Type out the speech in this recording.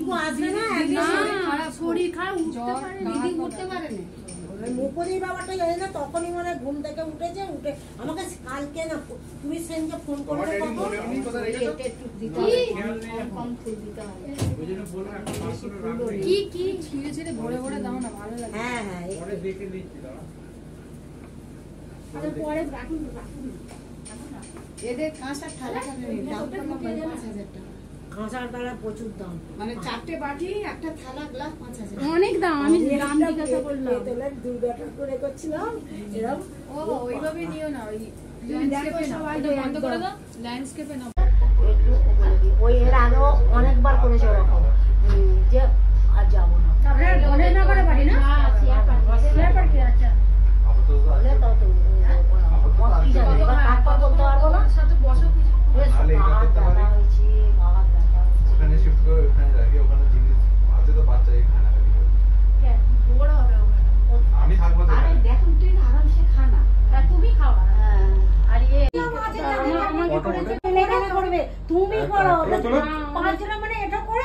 এইটুকু আসবে না, শরীর খারাপ, উঠতে পারে না। মুখোদির ব্যাপারটা জানি না, তখনই মানে ঘুম থেকে উঠেছে, উঠে আমাকে কালকে না তুমি সেনকে ফোন করবে কি কি ছিঁড়ে ছিঁড়ে ভরে ভরে দাও না, ভালো লাগে। হ্যাঁ হ্যাঁ পরে রাখুন এদের কাঁসার থালা দাম 5,000 টাকা। কাঁসার থালা প্রচুর দাম, মানে 4টে বাটি একটা থালা গ্লাস 5,000 অনেক দাম। আমি দাম জিজ্ঞাসা করলাম, দুর্গা ঠাকুর করছিলাম এরকম। ও ওইভাবে নিও না, ওই ল্যান্ডস্কেপে না, এটা বন্ধ করে দাও, ল্যান্ডস্কেপে না। ওই এর আগেও অনেকবার করেছে ওরকম, যে আর যাবো না। মনে না করে পারি না, শেয়ার পার কি আচ্ছা বলে তাও তো কি জানি, এবার তারপর বলতে পারবো না। সাথে বসো কিছু ওখানে শিফট করে ওখানে রাখি, ওখানে জিনিস আছে তো বাচ্চাই খানা খাবি। বড় হবে ওখানে, আমি থাকবো তো। আরে দেখুন তুই আরামসে খানা, তা তুমি খাও না। আর আমাকে করবে, তুমি করো 5 জন মানে এটা করে